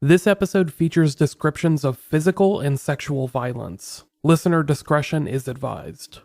This episode features descriptions of physical and sexual violence. Listener discretion is advised.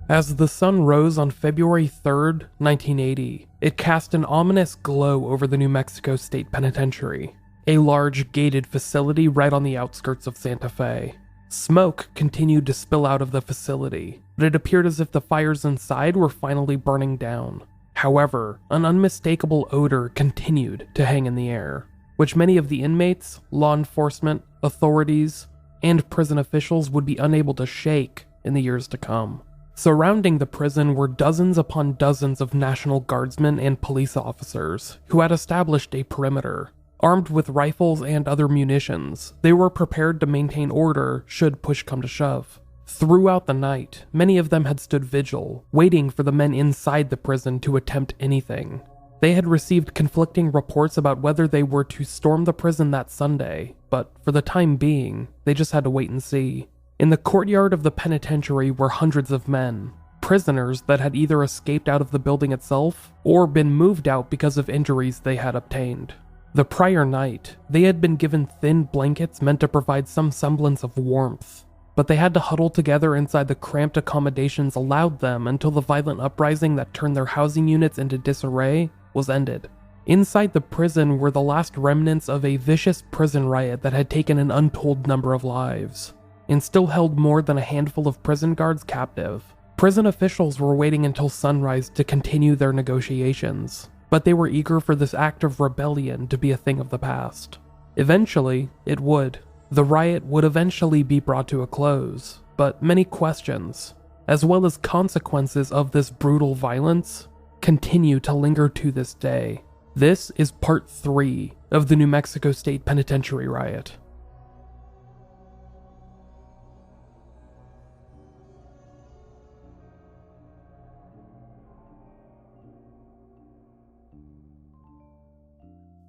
As the sun rose on February 3rd, 1980, it cast an ominous glow over the New Mexico State Penitentiary, a large gated facility right on the outskirts of Santa Fe. Smoke continued to spill out of the facility, but it appeared as if the fires inside were finally burning down. However, an unmistakable odor continued to hang in the air, which many of the inmates, law enforcement, authorities, and prison officials would be unable to shake in the years to come. Surrounding the prison were dozens upon dozens of National Guardsmen and police officers who had established a perimeter. Armed with rifles and other munitions, they were prepared to maintain order should push come to shove. Throughout the night, many of them had stood vigil, waiting for the men inside the prison to attempt anything. They had received conflicting reports about whether they were to storm the prison that Sunday, but for the time being, they just had to wait and see. In the courtyard of the penitentiary were hundreds of men, prisoners that had either escaped out of the building itself or been moved out because of injuries they had obtained. The prior night, they had been given thin blankets meant to provide some semblance of warmth, but they had to huddle together inside the cramped accommodations allowed them until the violent uprising that turned their housing units into disarray was ended. Inside the prison were the last remnants of a vicious prison riot that had taken an untold number of lives, and still held more than a handful of prison guards captive. Prison officials were waiting until sunrise to continue their negotiations, but they were eager for this act of rebellion to be a thing of the past. Eventually, it would. The riot would eventually be brought to a close, but many questions, as well as consequences of this brutal violence, continue to linger to this day. This is part 3 of the New Mexico State Penitentiary Riot.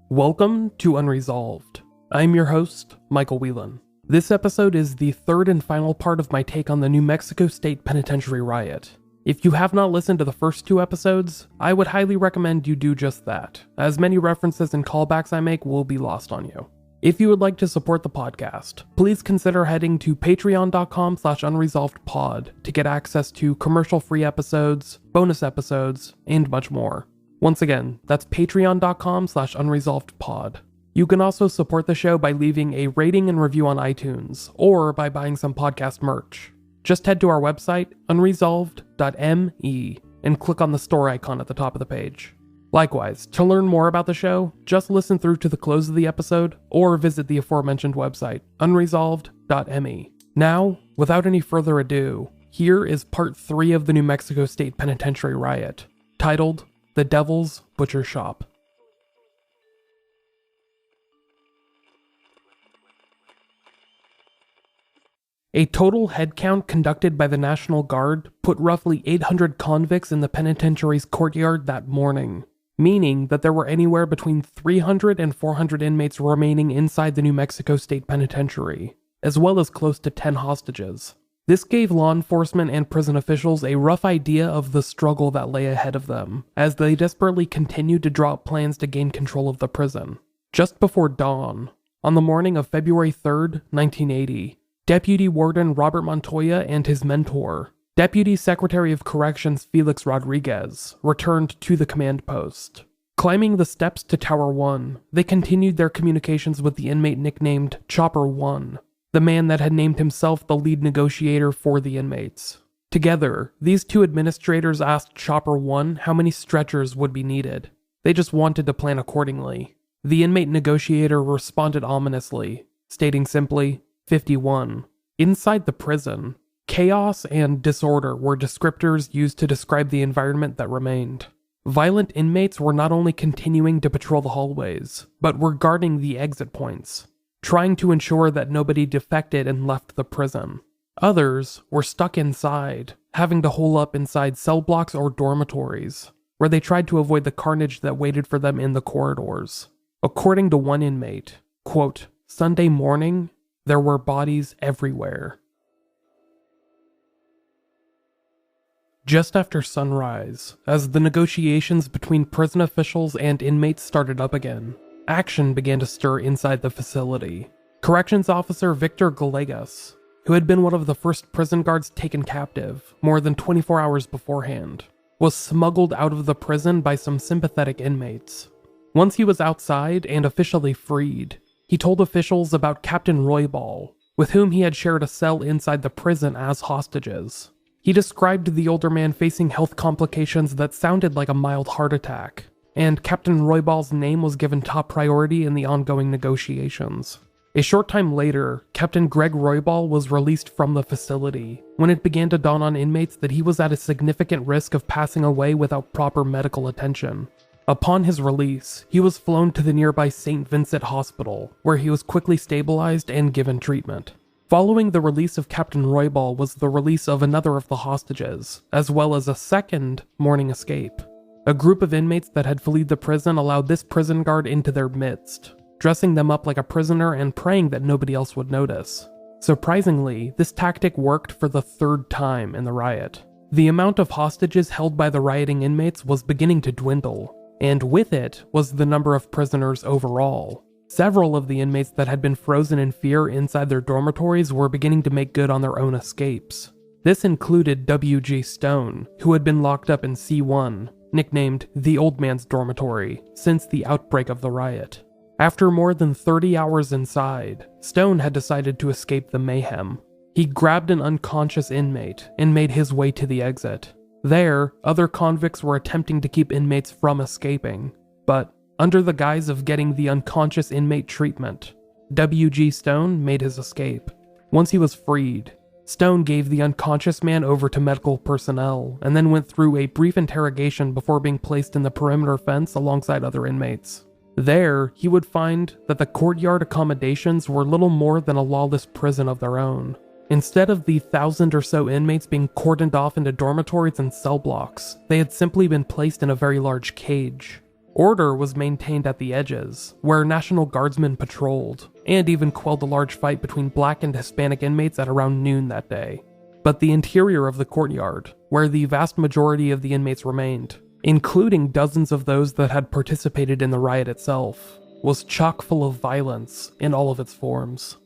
Welcome to Unresolved. I'm your host, Micheal Whelan. This episode is the third and final part of my take on the New Mexico State Penitentiary Riot. If you have not listened to the first 2 episodes, I would highly recommend you do just that, as many references and callbacks I make will be lost on you. If you would like to support the podcast, please consider heading to patreon.com/unresolvedpod to get access to commercial-free episodes, bonus episodes, and much more. Once again, that's patreon.com/unresolvedpod. You can also support the show by leaving a rating and review on iTunes, or by buying some podcast merch. Just head to our website, unresolved.me, and click on the store icon at the top of the page. Likewise, to learn more about the show, just listen through to the close of the episode, or visit the aforementioned website, unresolved.me. Now, without any further ado, here is part 3 of the New Mexico State Penitentiary Riot, titled The Devil's Butcher Shop. A total headcount conducted by the National Guard put roughly 800 convicts in the penitentiary's courtyard that morning, meaning that there were anywhere between 300 and 400 inmates remaining inside the New Mexico State Penitentiary, as well as close to 10 hostages. This gave law enforcement and prison officials a rough idea of the struggle that lay ahead of them, as they desperately continued to draw up plans to gain control of the prison. Just before dawn, on the morning of February 3rd, 1980, Deputy Warden Robert Montoya and his mentor, Deputy Secretary of Corrections Felix Rodriguez, returned to the command post. Climbing the steps to Tower 1, they continued their communications with the inmate nicknamed Chopper 1, the man that had named himself the lead negotiator for the inmates. Together, these 2 administrators asked Chopper 1 how many stretchers would be needed. They just wanted to plan accordingly. The inmate negotiator responded ominously, stating simply, 51. Inside the prison, chaos and disorder were descriptors used to describe the environment that remained. Violent inmates were not only continuing to patrol the hallways, but were guarding the exit points, trying to ensure that nobody defected and left the prison. Others were stuck inside, having to hole up inside cell blocks or dormitories, where they tried to avoid the carnage that waited for them in the corridors. According to one inmate, quote, Sunday morning, there were bodies everywhere. Just after sunrise, as the negotiations between prison officials and inmates started up again, action began to stir inside the facility. Corrections officer Victor Gallegos, who had been one of the first prison guards taken captive more than 24 hours beforehand, was smuggled out of the prison by some sympathetic inmates. Once he was outside and officially freed, he told officials about Captain Roybal, with whom he had shared a cell inside the prison as hostages. He described the older man facing health complications that sounded like a mild heart attack, and Captain Roybal's name was given top priority in the ongoing negotiations. A short time later, Captain Greg Roybal was released from the facility when it began to dawn on inmates that he was at a significant risk of passing away without proper medical attention. Upon his release, he was flown to the nearby St. Vincent Hospital, where he was quickly stabilized and given treatment. Following the release of Captain Roybal was the release of another of the hostages, as well as a second morning escape. A group of inmates that had fled the prison allowed this prison guard into their midst, dressing them up like a prisoner and praying that nobody else would notice. Surprisingly, this tactic worked for the third time in the riot. The amount of hostages held by the rioting inmates was beginning to dwindle, and with it was the number of prisoners overall. Several of the inmates that had been frozen in fear inside their dormitories were beginning to make good on their own escapes. This included W.G. Stone, who had been locked up in C1, nicknamed the Old Man's Dormitory, since the outbreak of the riot. After more than 30 hours inside, Stone had decided to escape the mayhem. He grabbed an unconscious inmate and made his way to the exit. There, other convicts were attempting to keep inmates from escaping, but under the guise of getting the unconscious inmate treatment, W.G. Stone made his escape. Once he was freed, Stone gave the unconscious man over to medical personnel and then went through a brief interrogation before being placed in the perimeter fence alongside other inmates. There, he would find that the courtyard accommodations were little more than a lawless prison of their own. Instead of the 1,000 or so inmates being cordoned off into dormitories and cell blocks, they had simply been placed in a very large cage. Order was maintained at the edges, where National Guardsmen patrolled, and even quelled a large fight between black and Hispanic inmates at around noon that day. But the interior of the courtyard, where the vast majority of the inmates remained, including dozens of those that had participated in the riot itself, was chock full of violence in all of its forms.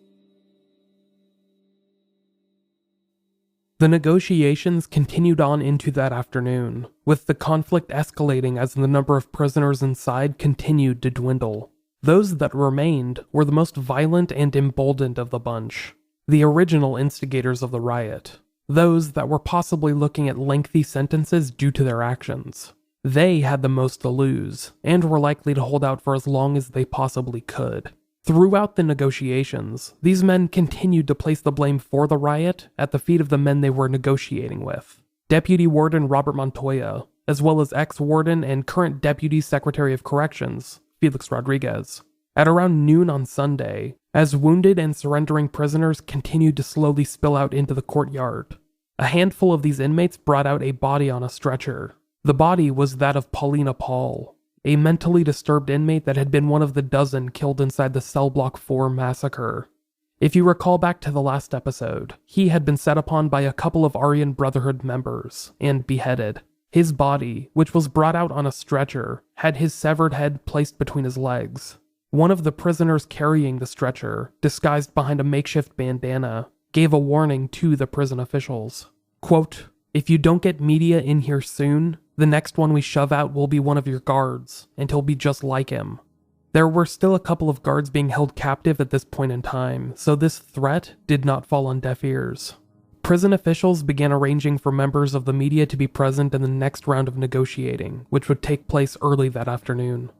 The negotiations continued on into that afternoon, with the conflict escalating as the number of prisoners inside continued to dwindle. Those that remained were the most violent and emboldened of the bunch, the original instigators of the riot, those that were possibly looking at lengthy sentences due to their actions. They had the most to lose, and were likely to hold out for as long as they possibly could. Throughout the negotiations, these men continued to place the blame for the riot at the feet of the men they were negotiating with. Deputy Warden Robert Montoya, as well as ex-warden and current Deputy Secretary of Corrections, Felix Rodriguez. At around noon on Sunday, as wounded and surrendering prisoners continued to slowly spill out into the courtyard, a handful of these inmates brought out a body on a stretcher. The body was that of Paulina Paul, a mentally disturbed inmate that had been one of the dozen killed inside the Cell Block 4 massacre. If you recall back to the last episode, he had been set upon by a couple of Aryan Brotherhood members and beheaded. His body, which was brought out on a stretcher, had his severed head placed between his legs. One of the prisoners carrying the stretcher, disguised behind a makeshift bandana, gave a warning to the prison officials. Quote, "If you don't get media in here soon, the next one we shove out will be one of your guards, and he'll be just like him." There were still a couple of guards being held captive at this point in time, so this threat did not fall on deaf ears. Prison officials began arranging for members of the media to be present in the next round of negotiating, which would take place early that afternoon.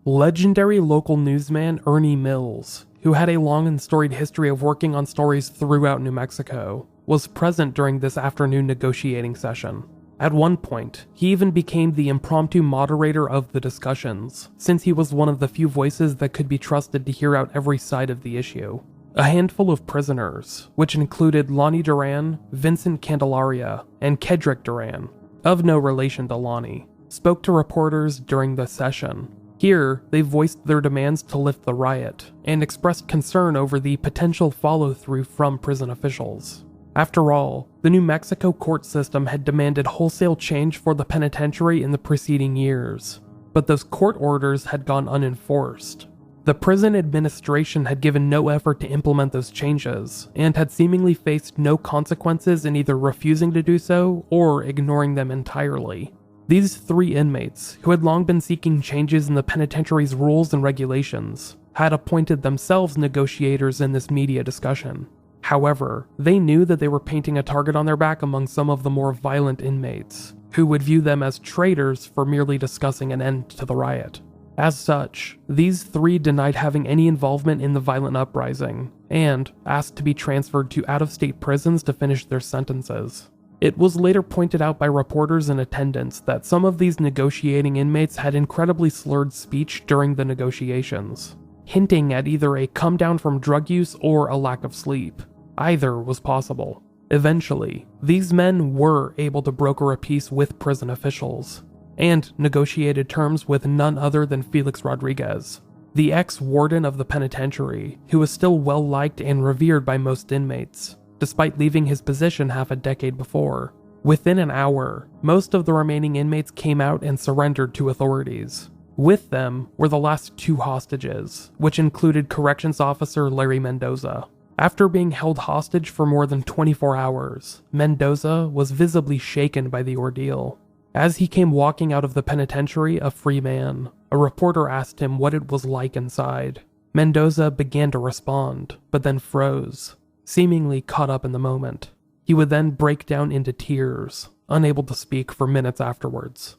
Legendary local newsman Ernie Mills, who had a long and storied history of working on stories throughout New Mexico, was present during this afternoon negotiating session. At one point, he even became the impromptu moderator of the discussions, since he was one of the few voices that could be trusted to hear out every side of the issue. A handful of prisoners, which included Lonnie Duran, Vincent Candelaria, and Kedrick Duran, of no relation to Lonnie, spoke to reporters during the session. Here, they voiced their demands to lift the riot, and expressed concern over the potential follow-through from prison officials. After all, the New Mexico court system had demanded wholesale change for the penitentiary in the preceding years, but those court orders had gone unenforced. The prison administration had given no effort to implement those changes, and had seemingly faced no consequences in either refusing to do so or ignoring them entirely. These 3 inmates, who had long been seeking changes in the penitentiary's rules and regulations, had appointed themselves negotiators in this media discussion. However, they knew that they were painting a target on their back among some of the more violent inmates, who would view them as traitors for merely discussing an end to the riot. As such, these 3 denied having any involvement in the violent uprising, and asked to be transferred to out-of-state prisons to finish their sentences. It was later pointed out by reporters in attendance that some of these negotiating inmates had incredibly slurred speech during the negotiations, hinting at either a come down from drug use or a lack of sleep. Either was possible. Eventually, these men were able to broker a peace with prison officials, and negotiated terms with none other than Felix Rodriguez, the ex-warden of the penitentiary, who was still well-liked and revered by most inmates, despite leaving his position half a decade before. Within an hour, most of the remaining inmates came out and surrendered to authorities. With them were the last 2 hostages, which included corrections officer Larry Mendoza. After being held hostage for more than 24 hours, Mendoza was visibly shaken by the ordeal. As he came walking out of the penitentiary a free man, a reporter asked him what it was like inside. Mendoza began to respond, but then froze, seemingly caught up in the moment. He would then break down into tears, unable to speak for minutes afterwards.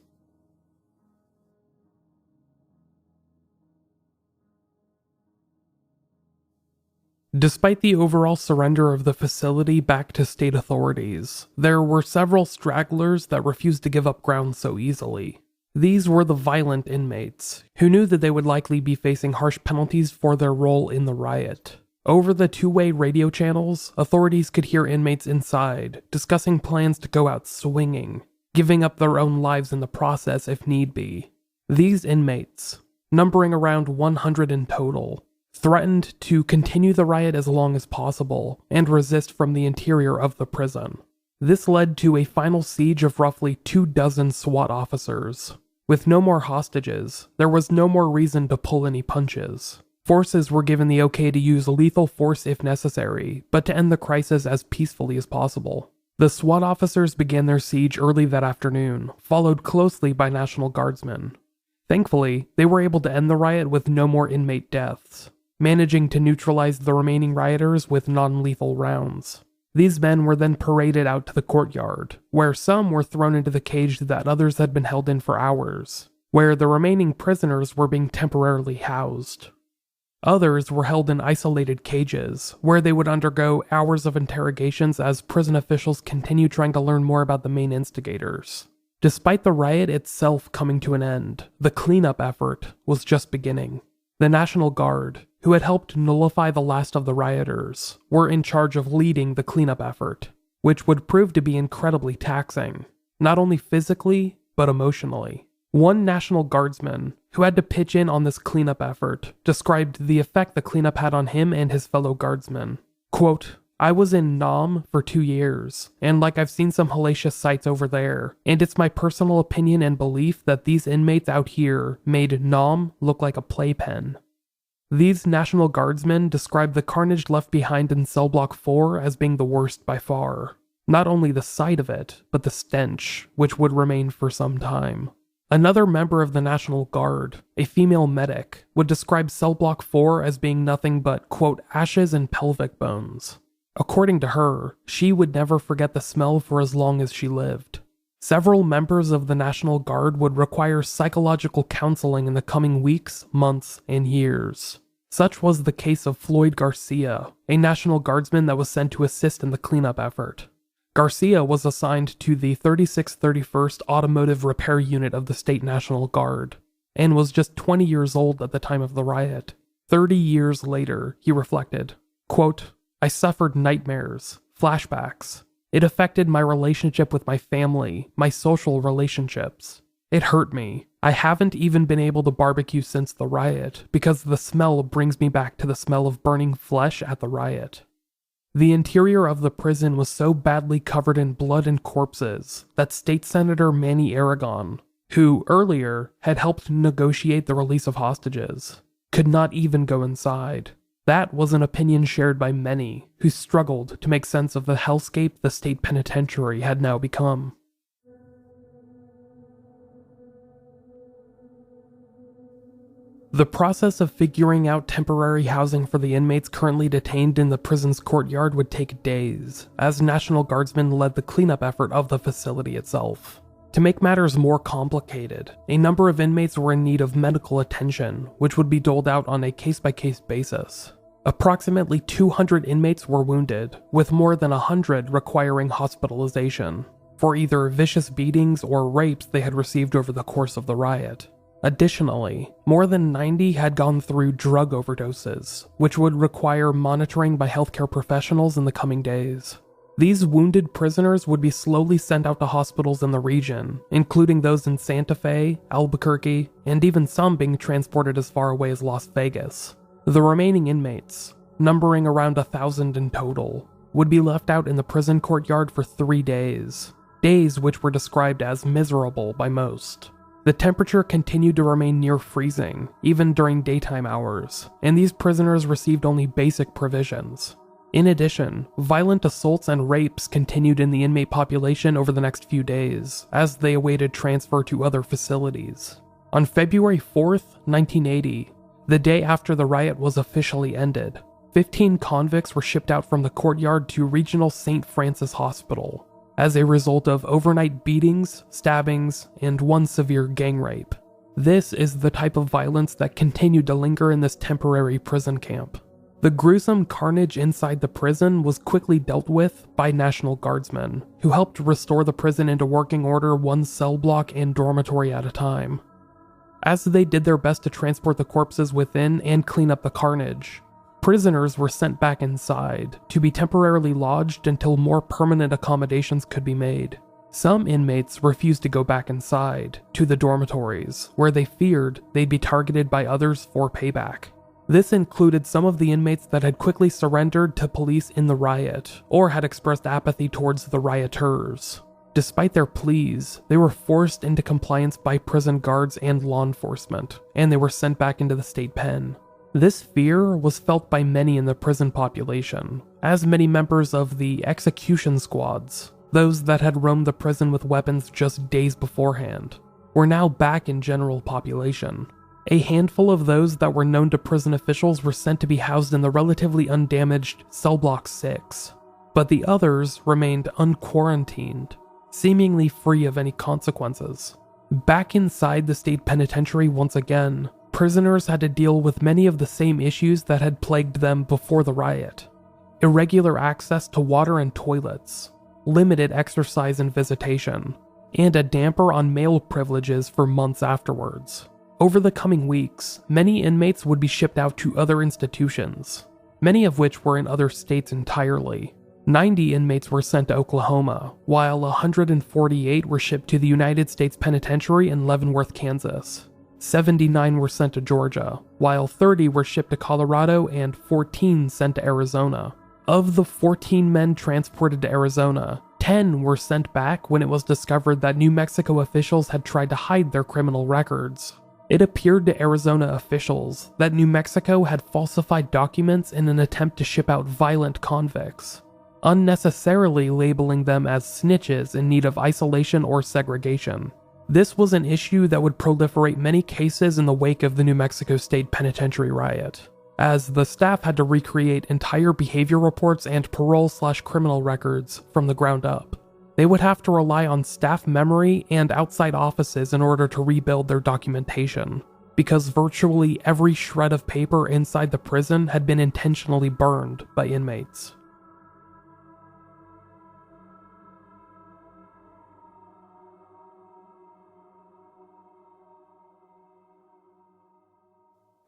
Despite the overall surrender of the facility back to state authorities, there were several stragglers that refused to give up ground so easily. These were the violent inmates, who knew that they would likely be facing harsh penalties for their role in the riot. Over the 2-way radio channels, authorities could hear inmates inside discussing plans to go out swinging, giving up their own lives in the process if need be. These inmates, numbering around 100 in total, threatened to continue the riot as long as possible and resist from the interior of the prison. This led to a final siege of roughly 24 SWAT officers. With no more hostages, there was no more reason to pull any punches. Forces were given the okay to use lethal force if necessary, but to end the crisis as peacefully as possible. The SWAT officers began their siege early that afternoon, followed closely by National Guardsmen. Thankfully, they were able to end the riot with no more inmate deaths, managing to neutralize the remaining rioters with non-lethal rounds. These men were then paraded out to the courtyard, where some were thrown into the cage that others had been held in for hours, where the remaining prisoners were being temporarily housed. Others were held in isolated cages, where they would undergo hours of interrogations as prison officials continued trying to learn more about the main instigators. Despite the riot itself coming to an end, the cleanup effort was just beginning. The National Guard, who had helped nullify the last of the rioters, were in charge of leading the cleanup effort, which would prove to be incredibly taxing, not only physically, but emotionally. One National Guardsman, who had to pitch in on this cleanup effort, described the effect the cleanup had on him and his fellow guardsmen. Quote, "I was in Nam for 2 years, and I've seen some hellacious sights over there, and it's my personal opinion and belief that these inmates out here made Nam look like a playpen." These National Guardsmen described the carnage left behind in Cell Block 4 as being the worst by far. Not only the sight of it, but the stench, which would remain for some time. Another member of the National Guard, a female medic, would describe Cell Block 4 as being nothing but, quote, "ashes and pelvic bones." According to her, she would never forget the smell for as long as she lived. Several members of the National Guard would require psychological counseling in the coming weeks, months, and years. Such was the case of Floyd Garcia, a National Guardsman that was sent to assist in the cleanup effort. Garcia was assigned to the 3631st Automotive Repair Unit of the State National Guard, and was just 20 years old at the time of the riot. 30 years later, he reflected, quote, "I suffered nightmares, flashbacks. It affected my relationship with my family, my social relationships. It hurt me. I haven't even been able to barbecue since the riot because the smell brings me back to the smell of burning flesh at the riot. The interior of the prison was so badly covered in blood and corpses that State Senator Manny Aragon, who earlier had helped negotiate the release of hostages, could not even go inside. That was an opinion shared by many who struggled to make sense of the hellscape the state penitentiary had now become. The process of figuring out temporary housing for the inmates currently detained in the prison's courtyard would take days, as National Guardsmen led the cleanup effort of the facility itself. To make matters more complicated, a number of inmates were in need of medical attention, which would be doled out on a case-by-case basis. Approximately 200 inmates were wounded, with more than 100 requiring hospitalization, for either vicious beatings or rapes they had received over the course of the riot. Additionally, more than 90 had gone through drug overdoses, which would require monitoring by healthcare professionals in the coming days. These wounded prisoners would be slowly sent out to hospitals in the region, including those in Santa Fe, Albuquerque, and even some being transported as far away as Las Vegas. The remaining inmates, numbering around 1,000 in total, would be left out in the prison courtyard for 3 days, days which were described as miserable by most. The temperature continued to remain near freezing, even during daytime hours, and these prisoners received only basic provisions. In addition, violent assaults and rapes continued in the inmate population over the next few days, as they awaited transfer to other facilities. On February 4th, 1980, the day after the riot was officially ended, 15 convicts were shipped out from the courtyard to Regional St. Francis Hospital, as a result of overnight beatings, stabbings, and one severe gang rape. This is the type of violence that continued to linger in this temporary prison camp. The gruesome carnage inside the prison was quickly dealt with by National Guardsmen, who helped restore the prison into working order one cell block and dormitory at a time. As they did their best to transport the corpses within and clean up the carnage, prisoners were sent back inside to be temporarily lodged until more permanent accommodations could be made. Some inmates refused to go back inside to the dormitories, where they feared they'd be targeted by others for payback. This included some of the inmates that had quickly surrendered to police in the riot, or had expressed apathy towards the rioters. Despite their pleas, they were forced into compliance by prison guards and law enforcement, and they were sent back into the state pen. This fear was felt by many in the prison population, as many members of the execution squads, those that had roamed the prison with weapons just days beforehand, were now back in general population. A handful of those that were known to prison officials were sent to be housed in the relatively undamaged Cell Block 6, but the others remained unquarantined, seemingly free of any consequences. Back inside the state penitentiary once again, prisoners had to deal with many of the same issues that had plagued them before the riot. Irregular access to water and toilets, limited exercise and visitation, and a damper on male privileges for months afterwards. Over the coming weeks, many inmates would be shipped out to other institutions, many of which were in other states entirely. 90 inmates were sent to Oklahoma, while 148 were shipped to the United States Penitentiary in Leavenworth, Kansas. 79 were sent to Georgia, while 30 were shipped to Colorado and 14 sent to Arizona. Of the 14 men transported to Arizona, 10 were sent back when it was discovered that New Mexico officials had tried to hide their criminal records. It appeared to Arizona officials that New Mexico had falsified documents in an attempt to ship out violent convicts, unnecessarily labeling them as snitches in need of isolation or segregation. This was an issue that would proliferate many cases in the wake of the New Mexico State Penitentiary Riot, as the staff had to recreate entire behavior reports and parole/criminal records from the ground up. They would have to rely on staff memory and outside offices in order to rebuild their documentation, because virtually every shred of paper inside the prison had been intentionally burned by inmates.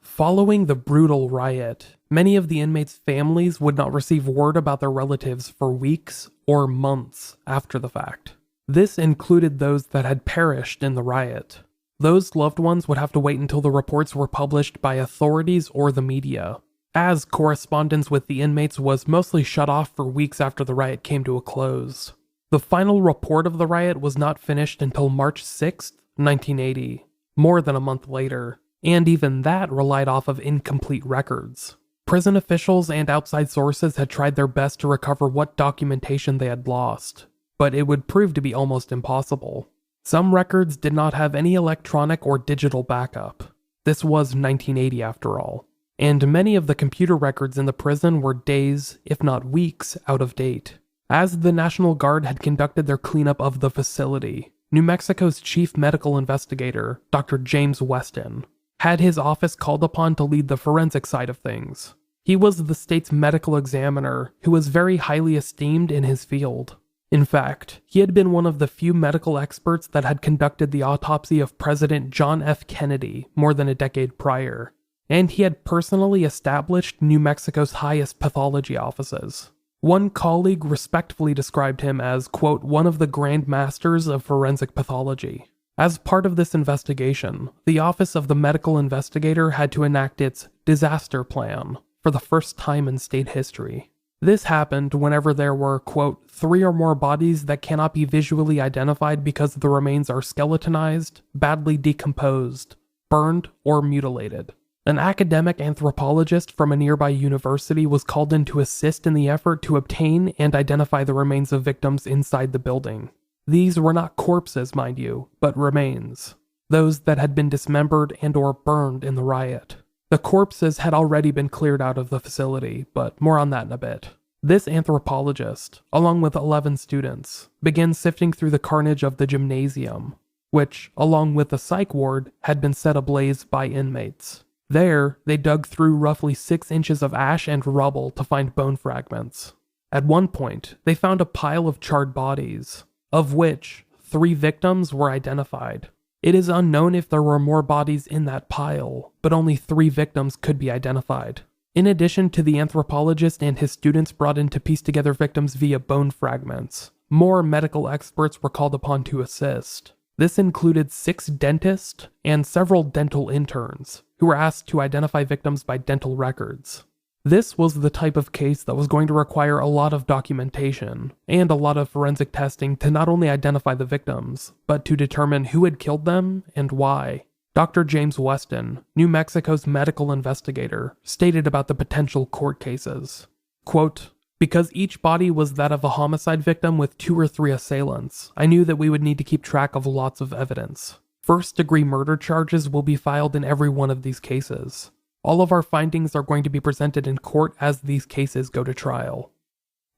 Following the brutal riot, many of the inmates' families would not receive word about their relatives for weeks or months after the fact. This included those that had perished in the riot. Those loved ones would have to wait until the reports were published by authorities or the media, as correspondence with the inmates was mostly shut off for weeks after the riot came to a close. The final report of the riot was not finished until March 6, 1980, more than a month later, and even that relied off of incomplete records. Prison officials and outside sources had tried their best to recover what documentation they had lost, but it would prove to be almost impossible. Some records did not have any electronic or digital backup. This was 1980 after all, and many of the computer records in the prison were days, if not weeks, out of date. As the National Guard had conducted their cleanup of the facility, New Mexico's chief medical investigator, Dr. James Weston, had his office called upon to lead the forensic side of things. He was the state's medical examiner who was very highly esteemed in his field. In fact, he had been one of the few medical experts that had conducted the autopsy of President John F. Kennedy more than a decade prior, and he had personally established New Mexico's highest pathology offices. One colleague respectfully described him as, quote, one of the grand masters of forensic pathology. As part of this investigation, the Office of the Medical Investigator had to enact its disaster plan for the first time in state history. This happened whenever there were, quote, 3 or more bodies that cannot be visually identified because the remains are skeletonized, badly decomposed, burned, or mutilated. An academic anthropologist from a nearby university was called in to assist in the effort to obtain and identify the remains of victims inside the building. These were not corpses, mind you, but remains, those that had been dismembered and or burned in the riot. The corpses had already been cleared out of the facility, but more on that in a bit. This anthropologist, along with 11 students, began sifting through the carnage of the gymnasium, which, along with the psych ward, had been set ablaze by inmates. There, they dug through roughly 6 inches of ash and rubble to find bone fragments. At one point, they found a pile of charred bodies, of which 3 victims were identified. It is unknown if there were more bodies in that pile, but only 3 victims could be identified. In addition to the anthropologist and his students brought in to piece together victims via bone fragments, more medical experts were called upon to assist. This included 6 dentists and several dental interns, who were asked to identify victims by dental records. This was the type of case that was going to require a lot of documentation and a lot of forensic testing to not only identify the victims, but to determine who had killed them and why. Dr. James Weston, New Mexico's medical investigator, stated about the potential court cases, quote, because each body was that of a homicide victim with 2 or 3 assailants, I knew that we would need to keep track of lots of evidence. First-degree murder charges will be filed in every one of these cases. All of our findings are going to be presented in court as these cases go to trial.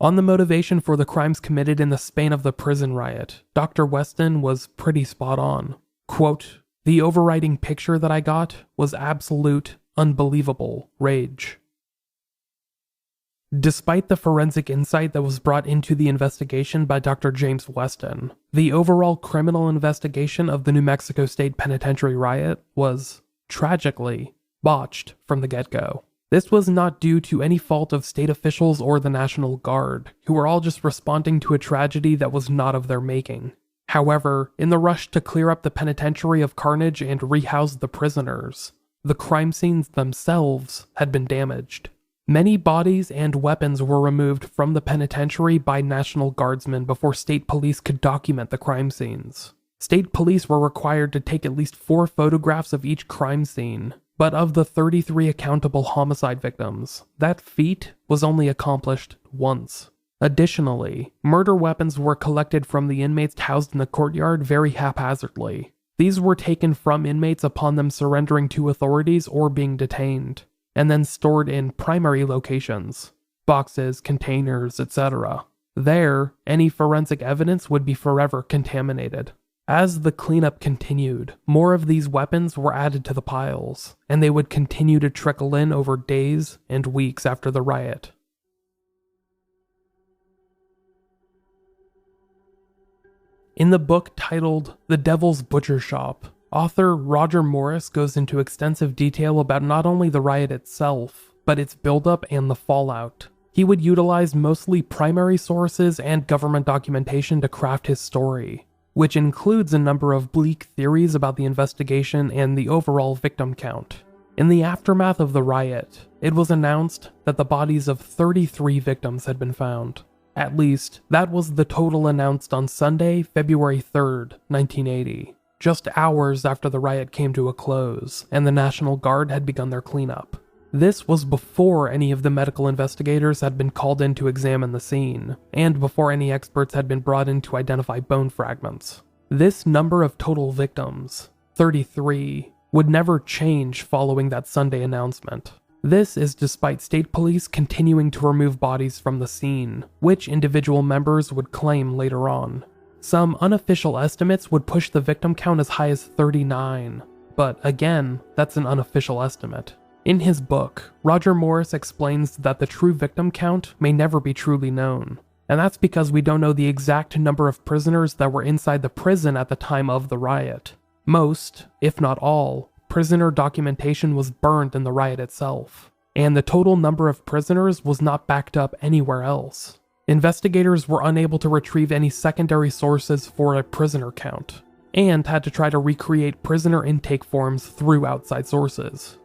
On the motivation for the crimes committed in the span of the prison riot, Dr. Weston was pretty spot on. Quote, the overriding picture that I got was absolute, unbelievable rage. Despite the forensic insight that was brought into the investigation by Dr. James Weston, the overall criminal investigation of the New Mexico State Penitentiary Riot was, tragically, botched from the get-go. This was not due to any fault of state officials or the National Guard, who were all just responding to a tragedy that was not of their making. However, in the rush to clear up the penitentiary of carnage and rehouse the prisoners, the crime scenes themselves had been damaged. Many bodies and weapons were removed from the penitentiary by National Guardsmen before state police could document the crime scenes. State police were required to take at least 4 photographs of each crime scene, but of the 33 accountable homicide victims, that feat was only accomplished once. Additionally, murder weapons were collected from the inmates housed in the courtyard very haphazardly. These were taken from inmates upon them surrendering to authorities or being detained, and then stored in primary locations, boxes, containers, etc. There, any forensic evidence would be forever contaminated. As the cleanup continued, more of these weapons were added to the piles, and they would continue to trickle in over days and weeks after the riot. In the book titled The Devil's Butcher Shop, author Roger Morris goes into extensive detail about not only the riot itself, but its buildup and the fallout. He would utilize mostly primary sources and government documentation to craft his story, which includes a number of bleak theories about the investigation and the overall victim count. In the aftermath of the riot, it was announced that the bodies of 33 victims had been found. At least, that was the total announced on Sunday, February 3rd, 1980, just hours after the riot came to a close and the National Guard had begun their cleanup. This was before any of the medical investigators had been called in to examine the scene, and before any experts had been brought in to identify bone fragments. This number of total victims, 33, would never change following that Sunday announcement. This is despite state police continuing to remove bodies from the scene, which individual members would claim later on. Some unofficial estimates would push the victim count as high as 39, but again, that's an unofficial estimate. In his book, Roger Morris explains that the true victim count may never be truly known, and that's because we don't know the exact number of prisoners that were inside the prison at the time of the riot. Most, if not all, prisoner documentation was burned in the riot itself, and the total number of prisoners was not backed up anywhere else. Investigators were unable to retrieve any secondary sources for a prisoner count, and had to try to recreate prisoner intake forms through outside sources.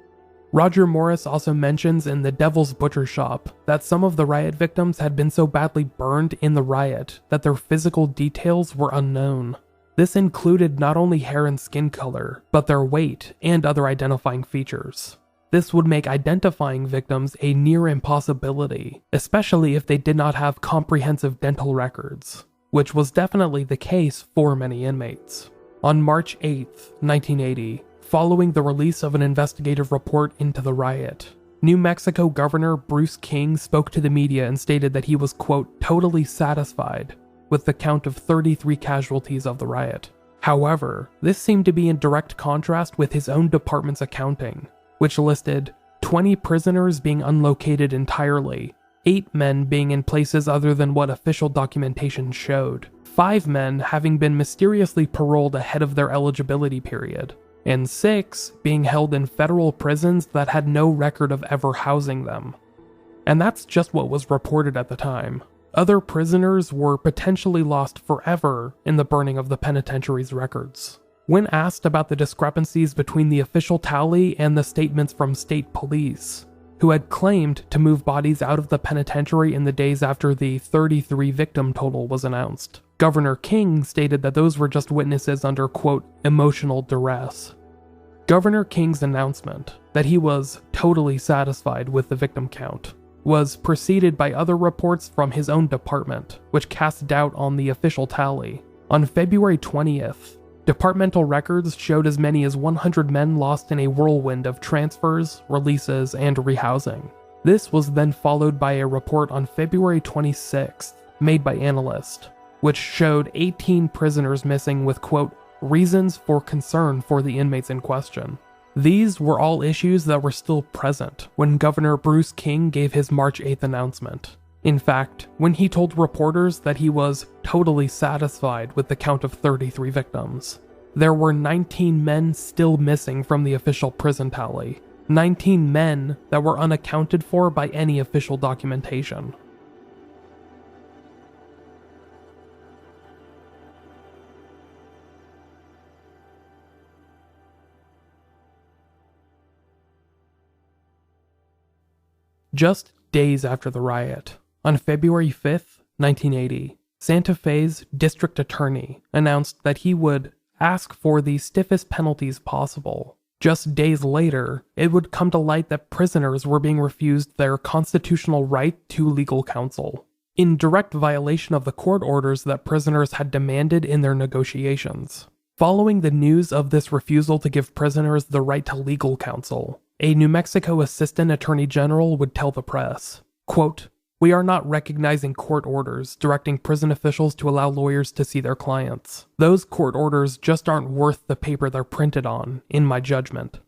Roger Morris also mentions in The Devil's Butcher Shop that some of the riot victims had been so badly burned in the riot that their physical details were unknown. This included not only hair and skin color, but their weight and other identifying features. This would make identifying victims a near impossibility, especially if they did not have comprehensive dental records, which was definitely the case for many inmates. On March 8, 1980, following the release of an investigative report into the riot, New Mexico Governor Bruce King spoke to the media and stated that he was, quote, totally satisfied with the count of 33 casualties of the riot. However, this seemed to be in direct contrast with his own department's accounting, which listed 20 prisoners being unlocated entirely, 8 men being in places other than what official documentation showed, 5 men having been mysteriously paroled ahead of their eligibility period, and 6 being held in federal prisons that had no record of ever housing them. And that's just what was reported at the time. Other prisoners were potentially lost forever in the burning of the penitentiary's records. When asked about the discrepancies between the official tally and the statements from state police, who had claimed to move bodies out of the penitentiary in the days after the 33 victim total was announced, Governor King stated that those were just witnesses under, quote, emotional duress. Governor King's announcement that he was totally satisfied with the victim count was preceded by other reports from his own department, which cast doubt on the official tally. On February 20th, departmental records showed as many as 100 men lost in a whirlwind of transfers, releases, and rehousing. This was then followed by a report on February 26th, made by analysts, which showed 18 prisoners missing with, quote, reasons for concern for the inmates in question. These were all issues that were still present when Governor Bruce King gave his March 8th announcement. In fact, when he told reporters that he was totally satisfied with the count of 33 victims, there were 19 men still missing from the official prison tally, 19 men that were unaccounted for by any official documentation. Just days after the riot, on February 5th, 1980, Santa Fe's district attorney announced that he would ask for the stiffest penalties possible. Just days later, it would come to light that prisoners were being refused their constitutional right to legal counsel, in direct violation of the court orders that prisoners had demanded in their negotiations. Following the news of this refusal to give prisoners the right to legal counsel, a New Mexico assistant attorney general would tell the press, quote, we are not recognizing court orders directing prison officials to allow lawyers to see their clients. Those court orders just aren't worth the paper they're printed on, in my judgment.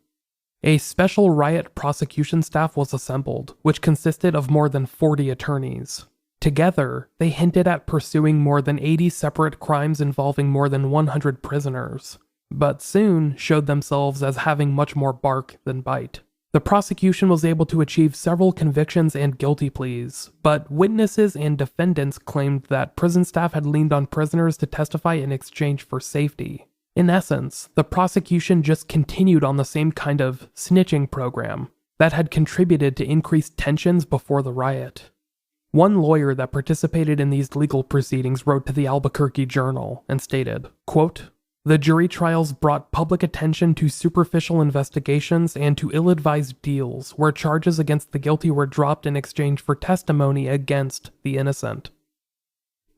A special riot prosecution staff was assembled, which consisted of more than 40 attorneys. Together, they hinted at pursuing more than 80 separate crimes involving more than 100 prisoners, but soon showed themselves as having much more bark than bite. The prosecution was able to achieve several convictions and guilty pleas, but witnesses and defendants claimed that prison staff had leaned on prisoners to testify in exchange for safety. In essence, the prosecution just continued on the same kind of snitching program that had contributed to increased tensions before the riot. One lawyer that participated in these legal proceedings wrote to the Albuquerque Journal and stated, quote, "The jury trials brought public attention to superficial investigations and to ill-advised deals where charges against the guilty were dropped in exchange for testimony against the innocent."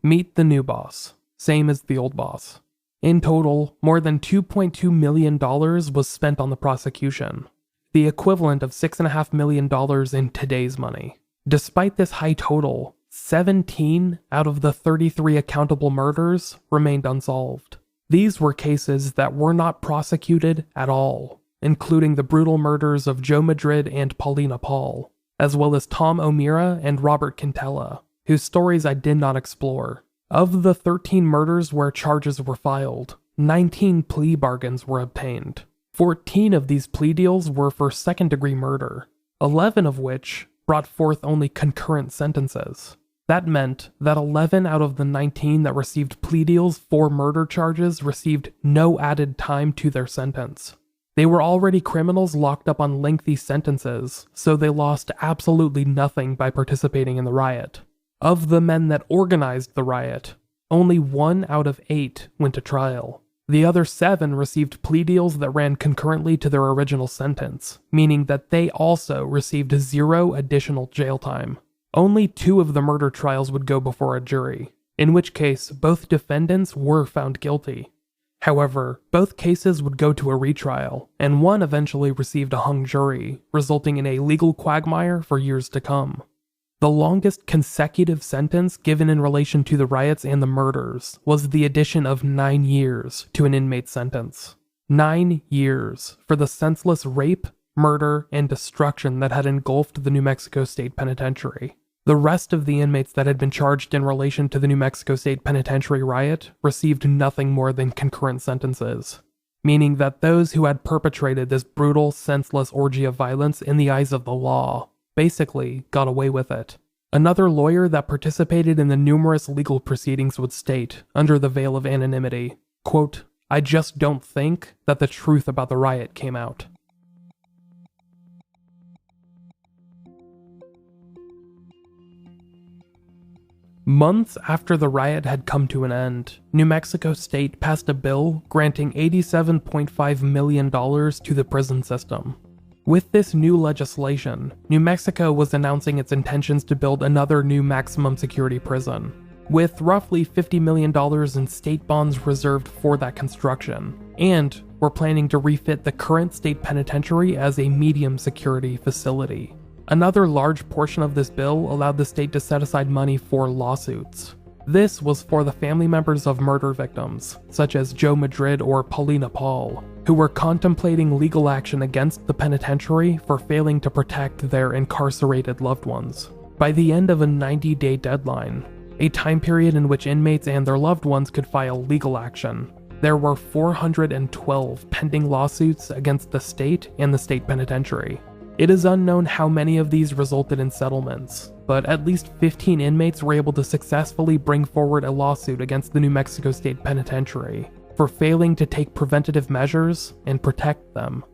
Meet the new boss, same as the old boss. In total, more than $2.2 million was spent on the prosecution, the equivalent of $6.5 million in today's money. Despite this high total, 17 out of the 33 accountable murders remained unsolved. These were cases that were not prosecuted at all, including the brutal murders of Joe Madrid and Paulina Paul, as well as Tom O'Meara and Robert Quintella, whose stories I did not explore. Of the 13 murders where charges were filed, 19 plea bargains were obtained. 14 of these plea deals were for second-degree murder, 11 of which brought forth only concurrent sentences. That meant that 11 out of the 19 that received plea deals for murder charges received no added time to their sentence. They were already criminals locked up on lengthy sentences, so they lost absolutely nothing by participating in the riot. Of the men that organized the riot, only 1 out of 8 went to trial. The other 7 received plea deals that ran concurrently to their original sentence, meaning that they also received 0 additional jail time. Only 2 of the murder trials would go before a jury, in which case both defendants were found guilty. However, both cases would go to a retrial, and one eventually received a hung jury, resulting in a legal quagmire for years to come. The longest consecutive sentence given in relation to the riots and the murders was the addition of 9 years to an inmate's sentence. 9 years for the senseless rape, murder, and destruction that had engulfed the New Mexico State Penitentiary. The rest of the inmates that had been charged in relation to the New Mexico State Penitentiary Riot received nothing more than concurrent sentences, meaning that those who had perpetrated this brutal, senseless orgy of violence in the eyes of the law basically got away with it. Another lawyer that participated in the numerous legal proceedings would state, under the veil of anonymity, quote, "I just don't think that the truth about the riot came out." Months after the riot had come to an end, New Mexico State passed a bill granting $87.5 million to the prison system. With this new legislation, New Mexico was announcing its intentions to build another new maximum security prison, with roughly $50 million in state bonds reserved for that construction, and were planning to refit the current state penitentiary as a medium security facility. Another large portion of this bill allowed the state to set aside money for lawsuits. This was for the family members of murder victims, such as Joe Madrid or Paulina Paul, who were contemplating legal action against the penitentiary for failing to protect their incarcerated loved ones. By the end of a 90-day deadline, a time period in which inmates and their loved ones could file legal action, there were 412 pending lawsuits against the state and the state penitentiary. It is unknown how many of these resulted in settlements, but at least 15 inmates were able to successfully bring forward a lawsuit against the New Mexico State Penitentiary for failing to take preventative measures and protect them.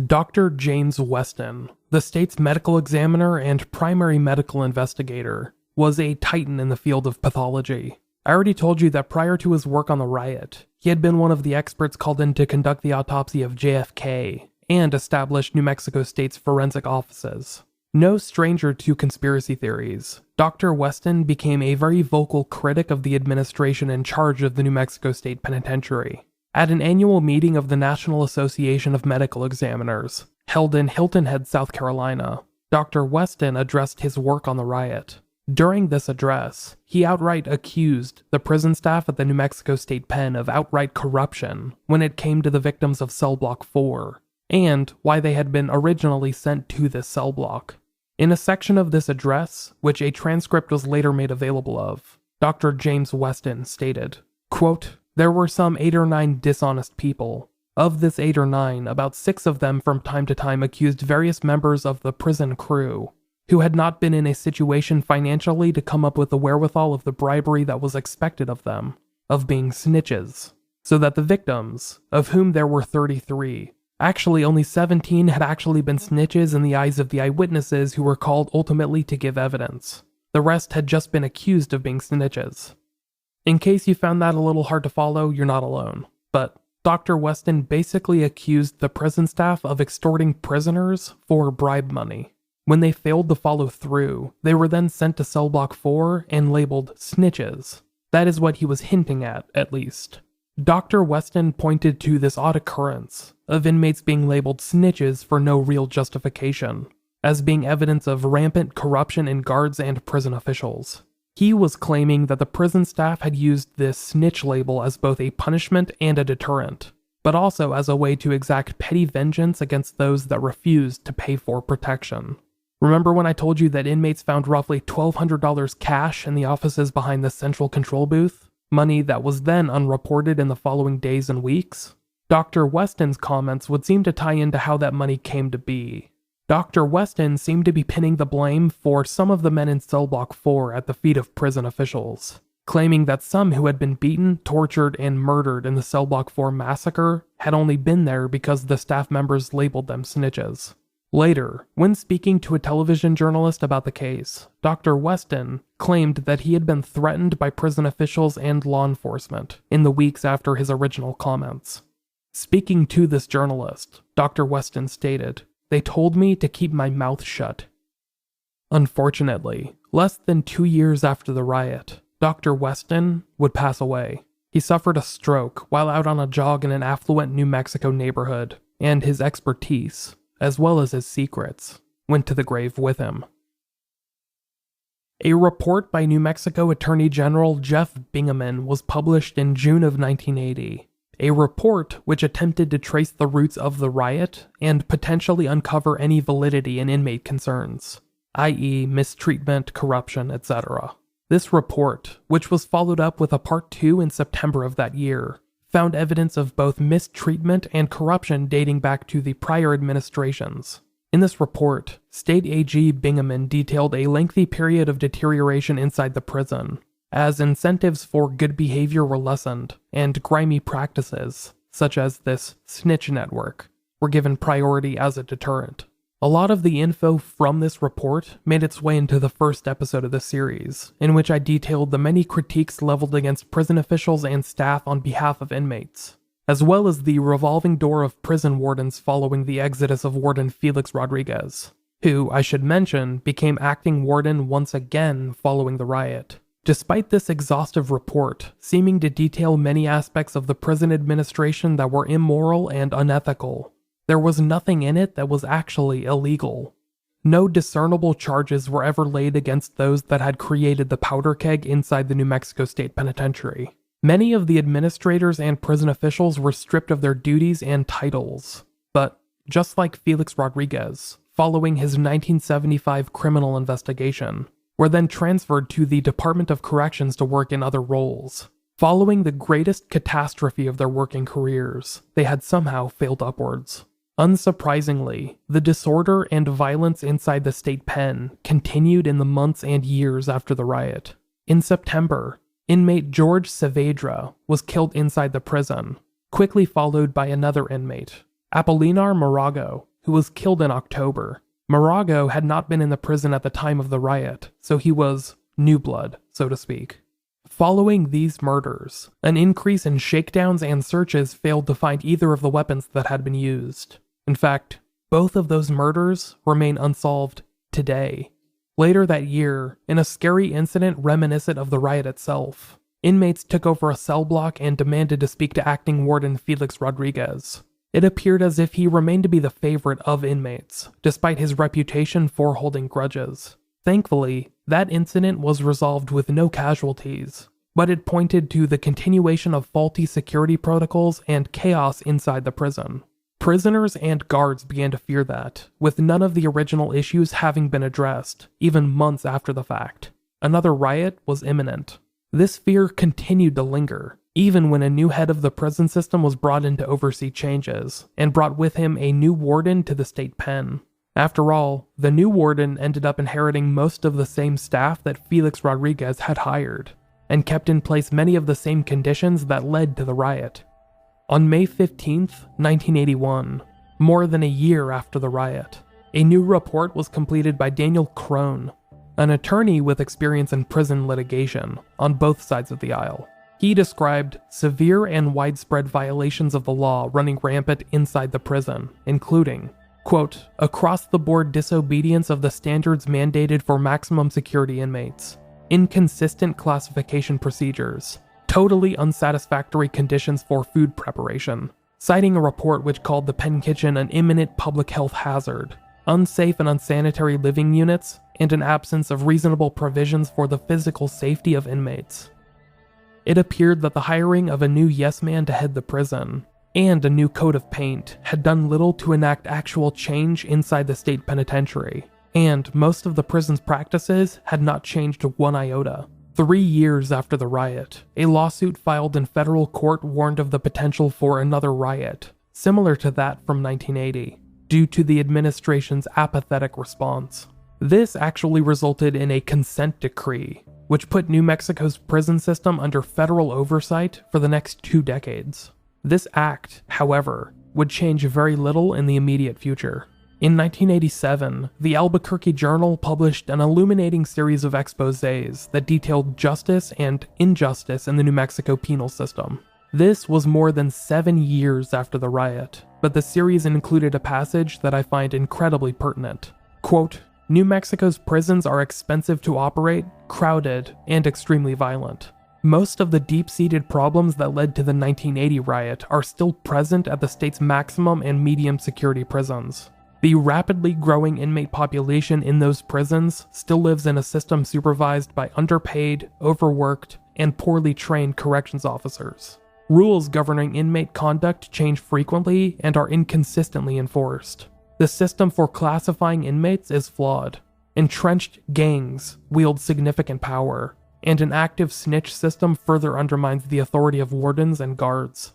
Dr. James Weston, the state's medical examiner and primary medical investigator, was a titan in the field of pathology. I already told you that prior to his work on the riot, he had been one of the experts called in to conduct the autopsy of JFK and establish New Mexico State's forensic offices. No stranger to conspiracy theories, Dr. Weston became a very vocal critic of the administration in charge of the New Mexico State Penitentiary. At an annual meeting of the National Association of Medical Examiners, held in Hilton Head, South Carolina, Dr. Weston addressed his work on the riot. During this address, he outright accused the prison staff at the New Mexico State Pen of outright corruption when it came to the victims of Cell Block 4, and why they had been originally sent to this cell block. In a section of this address, which a transcript was later made available of, Dr. James Weston stated, quote, "There were some 8 or 9 dishonest people. Of this 8 or 9, about 6 of them from time to time accused various members of the prison crew, who had not been in a situation financially to come up with the wherewithal of the bribery that was expected of them, of being snitches, so that the victims, of whom there were 33, actually only 17 had actually been snitches in the eyes of the eyewitnesses who were called ultimately to give evidence. The rest had just been accused of being snitches. In case you found that a little hard to follow, you're not alone. But Dr. Weston basically accused the prison staff of extorting prisoners for bribe money. When they failed to follow through, they were then sent to cell block 4 and labeled snitches. That is what he was hinting at least. Dr. Weston pointed to this odd occurrence of inmates being labeled snitches for no real justification, as being evidence of rampant corruption in guards and prison officials. He was claiming that the prison staff had used this snitch label as both a punishment and a deterrent, but also as a way to exact petty vengeance against those that refused to pay for protection. Remember when I told you that inmates found roughly $1,200 cash in the offices behind the central control booth? Money that was then unreported in the following days and weeks? Dr. Weston's comments would seem to tie into how that money came to be. Dr. Weston seemed to be pinning the blame for some of the men in cell block 4 at the feet of prison officials, claiming that some who had been beaten, tortured, and murdered in the cell block 4 massacre had only been there because the staff members labeled them snitches. Later, when speaking to a television journalist about the case, Dr. Weston claimed that he had been threatened by prison officials and law enforcement in the weeks after his original comments. Speaking to this journalist, Dr. Weston stated, "They told me to keep my mouth shut." Unfortunately, less than 2 years after the riot, Dr. Weston would pass away. He suffered a stroke while out on a jog in an affluent New Mexico neighborhood, and his expertise, as well as his secrets, went to the grave with him. A report by New Mexico Attorney General Jeff Bingaman was published in June of 1980. A report which attempted to trace the roots of the riot and potentially uncover any validity in inmate concerns, i.e. mistreatment, corruption, etc. This report, which was followed up with a part 2 in September of that year, found evidence of both mistreatment and corruption dating back to the prior administrations. In this report, State AG Bingaman detailed a lengthy period of deterioration inside the prison, as incentives for good behavior were lessened, and grimy practices, such as this snitch network, were given priority as a deterrent. A lot of the info from this report made its way into the first episode of the series, in which I detailed the many critiques leveled against prison officials and staff on behalf of inmates, as well as the revolving door of prison wardens following the exodus of Warden Felix Rodriguez, who, I should mention, became acting warden once again following the riot. Despite this exhaustive report, seeming to detail many aspects of the prison administration that were immoral and unethical, there was nothing in it that was actually illegal. No discernible charges were ever laid against those that had created the powder keg inside the New Mexico State Penitentiary. Many of the administrators and prison officials were stripped of their duties and titles, but just like Felix Rodriguez, following his 1975 criminal investigation, were then transferred to the Department of Corrections to work in other roles. Following the greatest catastrophe of their working careers, they had somehow failed upwards. Unsurprisingly, the disorder and violence inside the state pen continued in the months and years after the riot. In September, inmate George Saavedra was killed inside the prison, quickly followed by another inmate, Apolinar Morago, who was killed in October. Morago had not been in the prison at the time of the riot, so he was new blood, so to speak. Following these murders, an increase in shakedowns and searches failed to find either of the weapons that had been used. In fact, both of those murders remain unsolved today. Later that year, in a scary incident reminiscent of the riot itself, inmates took over a cell block and demanded to speak to acting warden Felix Rodriguez. It appeared as if he remained to be the favorite of inmates, despite his reputation for holding grudges. Thankfully, that incident was resolved with no casualties, but it pointed to the continuation of faulty security protocols and chaos inside the prison. Prisoners and guards began to fear that, with none of the original issues having been addressed, even months after the fact, another riot was imminent. This fear continued to linger, even when a new head of the prison system was brought in to oversee changes, and brought with him a new warden to the state pen. After all, the new warden ended up inheriting most of the same staff that Felix Rodriguez had hired, and kept in place many of the same conditions that led to the riot. On May 15, 1981, more than a year after the riot, a new report was completed by Daniel Crone, an attorney with experience in prison litigation on both sides of the aisle. He described severe and widespread violations of the law running rampant inside the prison, including, quote, across-the-board disobedience of the standards mandated for maximum security inmates, inconsistent classification procedures, totally unsatisfactory conditions for food preparation, citing a report which called the pen kitchen an imminent public health hazard, unsafe and unsanitary living units, and an absence of reasonable provisions for the physical safety of inmates. It appeared that the hiring of a new yes-man to head the prison, and a new coat of paint, had done little to enact actual change inside the state penitentiary, and most of the prison's practices had not changed one iota. 3 years after the riot, a lawsuit filed in federal court warned of the potential for another riot, similar to that from 1980, due to the administration's apathetic response. This actually resulted in a consent decree, which put New Mexico's prison system under federal oversight for the next 2 decades. This act, however, would change very little in the immediate future. In 1987, the Albuquerque Journal published an illuminating series of exposés that detailed justice and injustice in the New Mexico penal system. This was more than 7 years after the riot, but the series included a passage that I find incredibly pertinent. Quote, New Mexico's prisons are expensive to operate, crowded, and extremely violent. Most of the deep-seated problems that led to the 1980 riot are still present at the state's maximum and medium security prisons. The rapidly growing inmate population in those prisons still lives in a system supervised by underpaid, overworked, and poorly trained corrections officers. Rules governing inmate conduct change frequently and are inconsistently enforced. The system for classifying inmates is flawed. Entrenched gangs wield significant power, and an active snitch system further undermines the authority of wardens and guards.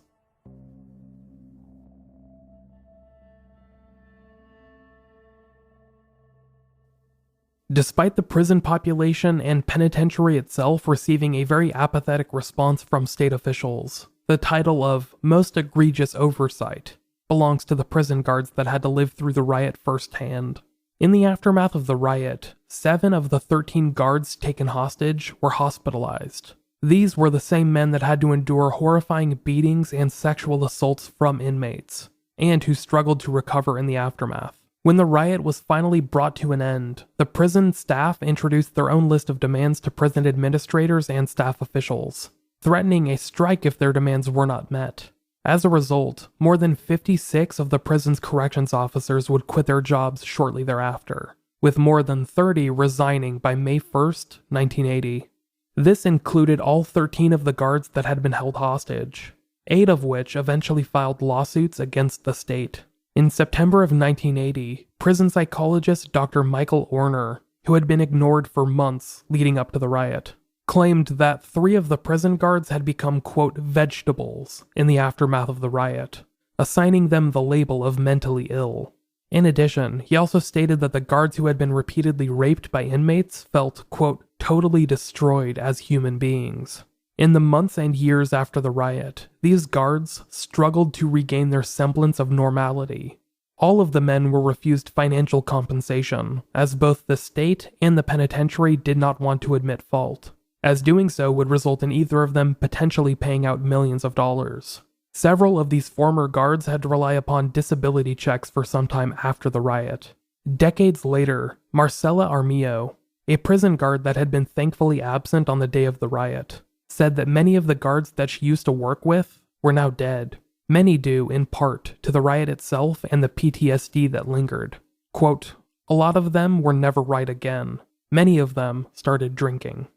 Despite the prison population and penitentiary itself receiving a very apathetic response from state officials, the title of most egregious oversight belongs to the prison guards that had to live through the riot firsthand. In the aftermath of the riot, 7 of the 13 guards taken hostage were hospitalized. These were the same men that had to endure horrifying beatings and sexual assaults from inmates, and who struggled to recover in the aftermath. When the riot was finally brought to an end, the prison staff introduced their own list of demands to prison administrators and staff officials, threatening a strike if their demands were not met. As a result, more than 56 of the prison's corrections officers would quit their jobs shortly thereafter, with more than 30 resigning by May 1st, 1980. This included all 13 of the guards that had been held hostage, 8 of which eventually filed lawsuits against the state. In September of 1980, prison psychologist Dr. Michael Orner, who had been ignored for months leading up to the riot, claimed that 3 of the prison guards had become, quote, vegetables in the aftermath of the riot, assigning them the label of mentally ill. In addition, he also stated that the guards who had been repeatedly raped by inmates felt, quote, totally destroyed as human beings. In the months and years after the riot, these guards struggled to regain their semblance of normality. All of the men were refused financial compensation, as both the state and the penitentiary did not want to admit fault, as doing so would result in either of them potentially paying out millions of dollars. Several of these former guards had to rely upon disability checks for some time after the riot. Decades later, Marcela Armillo, a prison guard that had been thankfully absent on the day of the riot, said that many of the guards that she used to work with were now dead. Many due, in part, to the riot itself and the PTSD that lingered. Quote, a lot of them were never right again. Many of them started drinking.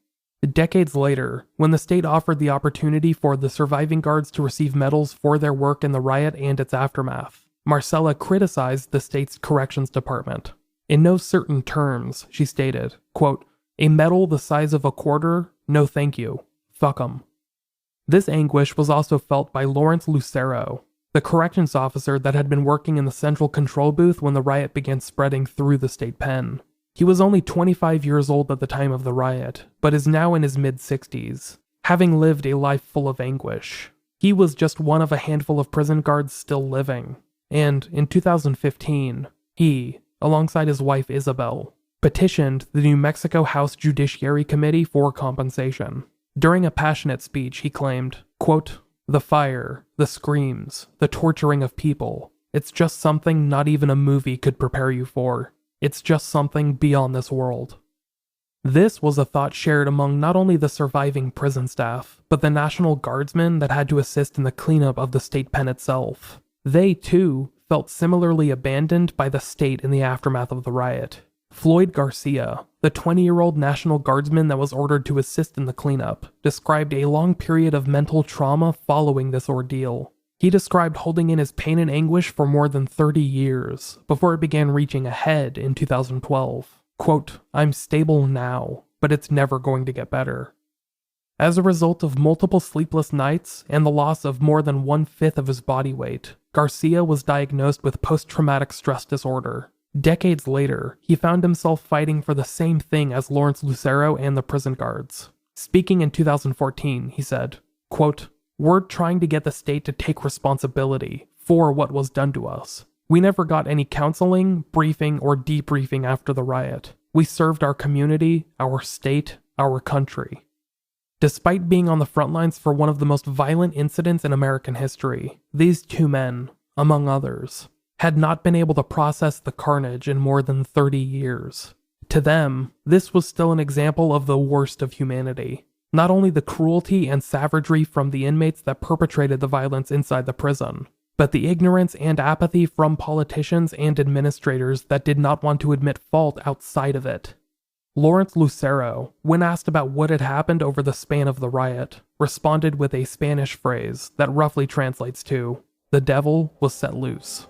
Decades later, when the state offered the opportunity for the surviving guards to receive medals for their work in the riot and its aftermath, Marcela criticized the state's corrections department. In no certain terms, she stated, quote, a medal the size of a quarter? No thank you. Fuck 'em. This anguish was also felt by Lawrence Lucero, the corrections officer that had been working in the central control booth when the riot began spreading through the state pen. He was only 25 years old at the time of the riot, but is now in his mid-60s, having lived a life full of anguish. He was just one of a handful of prison guards still living, and in 2015, he, alongside his wife Isabel, petitioned the New Mexico House Judiciary Committee for compensation. During a passionate speech, he claimed, quote, "The fire, the screams, the torturing of people, it's just something not even a movie could prepare you for. It's just something beyond this world." This was a thought shared among not only the surviving prison staff, but the National Guardsmen that had to assist in the cleanup of the state pen itself. They, too, felt similarly abandoned by the state in the aftermath of the riot. Floyd Garcia, the 20-year-old National Guardsman that was ordered to assist in the cleanup, described a long period of mental trauma following this ordeal. He described holding in his pain and anguish for more than 30 years, before it began reaching a head in 2012. Quote, "I'm stable now, but it's never going to get better." As a result of multiple sleepless nights and the loss of more than 1/5 of his body weight, Garcia was diagnosed with post-traumatic stress disorder. Decades later, he found himself fighting for the same thing as Lawrence Lucero and the prison guards. Speaking in 2014, he said, quote, "We're trying to get the state to take responsibility for what was done to us. We never got any counseling, briefing, or debriefing after the riot. We served our community, our state, our country." Despite being on the front lines for one of the most violent incidents in American history, these two men, among others, had not been able to process the carnage in more than 30 years. To them, this was still an example of the worst of humanity. Not only the cruelty and savagery from the inmates that perpetrated the violence inside the prison, but the ignorance and apathy from politicians and administrators that did not want to admit fault outside of it. Lawrence Lucero, when asked about what had happened over the span of the riot, responded with a Spanish phrase that roughly translates to, "The devil was set loose."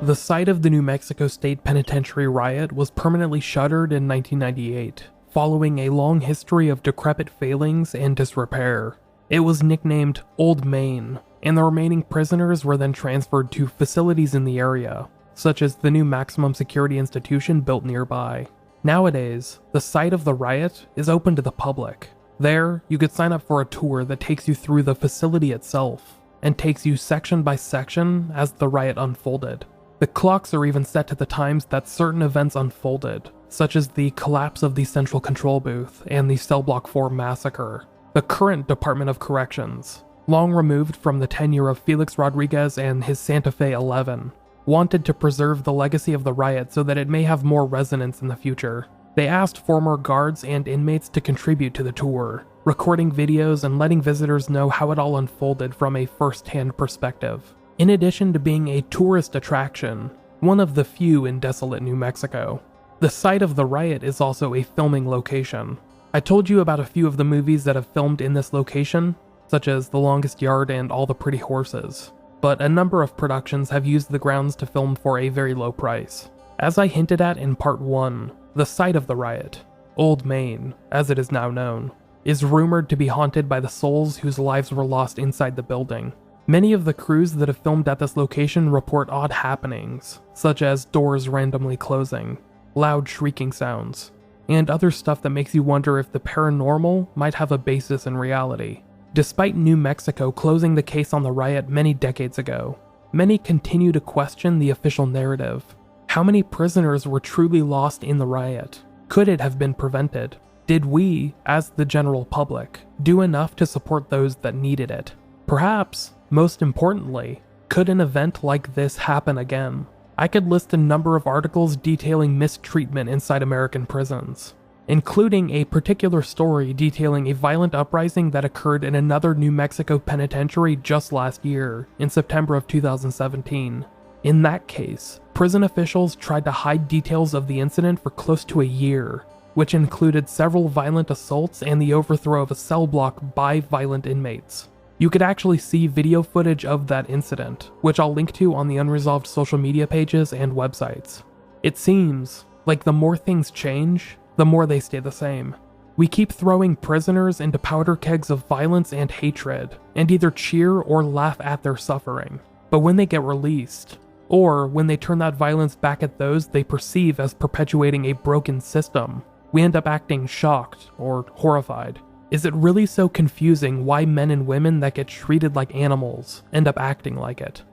The site of the New Mexico State Penitentiary Riot was permanently shuttered in 1998, following a long history of decrepit failings and disrepair. It was nicknamed Old Main, and the remaining prisoners were then transferred to facilities in the area, such as the new maximum security institution built nearby. Nowadays, the site of the riot is open to the public. There, you could sign up for a tour that takes you through the facility itself, and takes you section by section as the riot unfolded. The clocks are even set to the times that certain events unfolded, such as the collapse of the Central Control Booth and the Cell Block 4 massacre. The current Department of Corrections, long removed from the tenure of Felix Rodriguez and his Santa Fe 11, wanted to preserve the legacy of the riot so that it may have more resonance in the future. They asked former guards and inmates to contribute to the tour, recording videos and letting visitors know how it all unfolded from a first-hand perspective. In addition to being a tourist attraction, one of the few in desolate New Mexico, the site of the riot is also a filming location. I told you about a few of the movies that have filmed in this location, such as The Longest Yard and All the Pretty Horses, but a number of productions have used the grounds to film for a very low price. As I hinted at in part 1, the site of the riot, Old Main, as it is now known, is rumored to be haunted by the souls whose lives were lost inside the building. Many of the crews that have filmed at this location report odd happenings, such as doors randomly closing, loud shrieking sounds, and other stuff that makes you wonder if the paranormal might have a basis in reality. Despite New Mexico closing the case on the riot many decades ago, many continue to question the official narrative. How many prisoners were truly lost in the riot? Could it have been prevented? Did we, as the general public, do enough to support those that needed it? Perhaps, most importantly, could an event like this happen again? I could list a number of articles detailing mistreatment inside American prisons, including a particular story detailing a violent uprising that occurred in another New Mexico penitentiary just last year, in September of 2017. In that case, prison officials tried to hide details of the incident for close to a year, which included several violent assaults and the overthrow of a cell block by violent inmates. You could actually see video footage of that incident, which I'll link to on the Unresolved social media pages and websites. It seems like the more things change, the more they stay the same. We keep throwing prisoners into powder kegs of violence and hatred, and either cheer or laugh at their suffering. But when they get released, or when they turn that violence back at those they perceive as perpetuating a broken system, we end up acting shocked or horrified. Is it really so confusing why men and women that get treated like animals end up acting like it?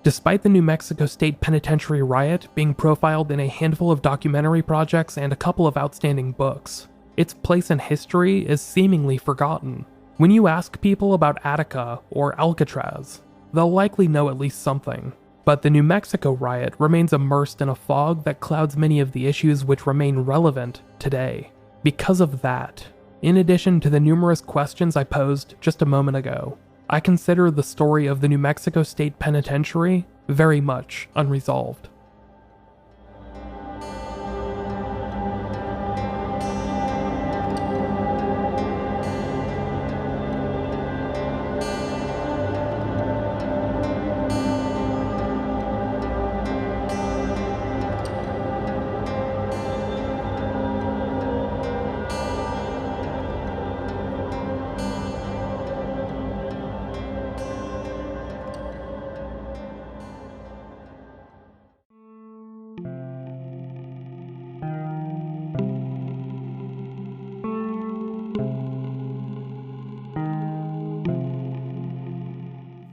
Despite the New Mexico State Penitentiary Riot being profiled in a handful of documentary projects and a couple of outstanding books, its place in history is seemingly forgotten. When you ask people about Attica or Alcatraz, they'll likely know at least something. But the New Mexico riot remains immersed in a fog that clouds many of the issues which remain relevant today. Because of that, in addition to the numerous questions I posed just a moment ago, I consider the story of the New Mexico State Penitentiary very much unresolved.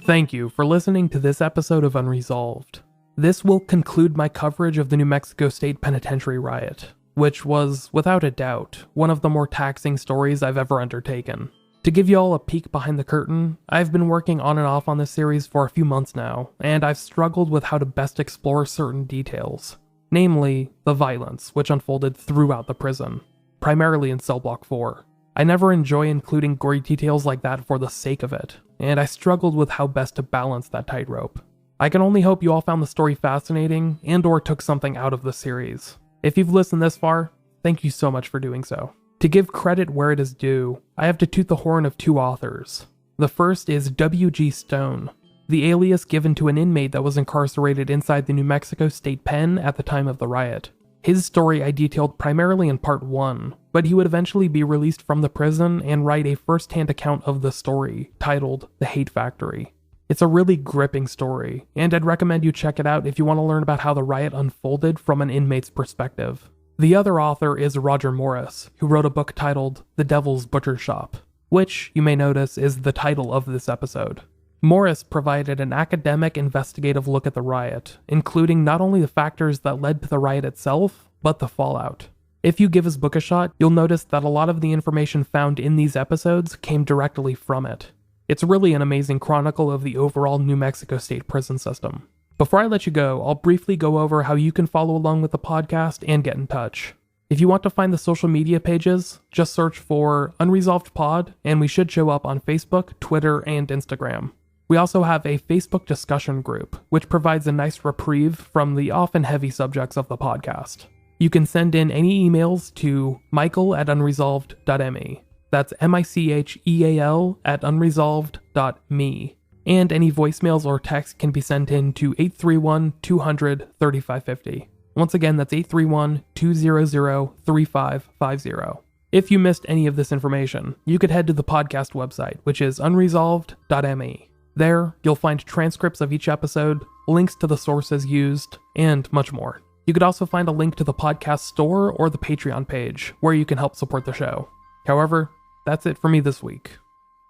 Thank you for listening to this episode of Unresolved. This will conclude my coverage of the New Mexico State Penitentiary Riot, which was, without a doubt, one of the more taxing stories I've ever undertaken. To give you all a peek behind the curtain, I've been working on and off on this series for a few months now, and I've struggled with how to best explore certain details, namely, the violence which unfolded throughout the prison, primarily in Cell Block 4. I never enjoy including gory details like that for the sake of it, and I struggled with how best to balance that tightrope. I can only hope you all found the story fascinating and/or took something out of the series. If you've listened this far, thank you so much for doing so. To give credit where it is due, I have to toot the horn of two authors. The first is W.G. Stone, the alias given to an inmate that was incarcerated inside the New Mexico State Pen at the time of the riot. His story I detailed primarily in part 1, but he would eventually be released from the prison and write a first-hand account of the story, titled The Hate Factory. It's a really gripping story, and I'd recommend you check it out if you want to learn about how the riot unfolded from an inmate's perspective. The other author is Roger Morris, who wrote a book titled The Devil's Butcher Shop, which, you may notice, is the title of this episode. Morris provided an academic investigative look at the riot, including not only the factors that led to the riot itself, but the fallout. If you give his book a shot, you'll notice that a lot of the information found in these episodes came directly from it. It's really an amazing chronicle of the overall New Mexico State prison system. Before I let you go, I'll briefly go over how you can follow along with the podcast and get in touch. If you want to find the social media pages, just search for Unresolved Pod, and we should show up on Facebook, Twitter, and Instagram. We also have a Facebook discussion group, which provides a nice reprieve from the often heavy subjects of the podcast. You can send in any emails to michael@unresolved.me. That's micheal@unresolved.me. And any voicemails or texts can be sent in to 831-200-3550. Once again, that's 831-200-3550. If you missed any of this information, you could head to the podcast website, which is unresolved.me. There, you'll find transcripts of each episode, links to the sources used, and much more. You could also find a link to the podcast store or the Patreon page, where you can help support the show. However, that's it for me this week.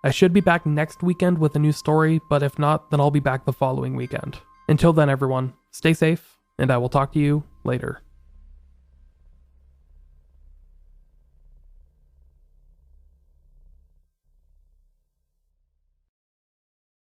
I should be back next weekend with a new story, but if not, then I'll be back the following weekend. Until then, everyone, stay safe, and I will talk to you later.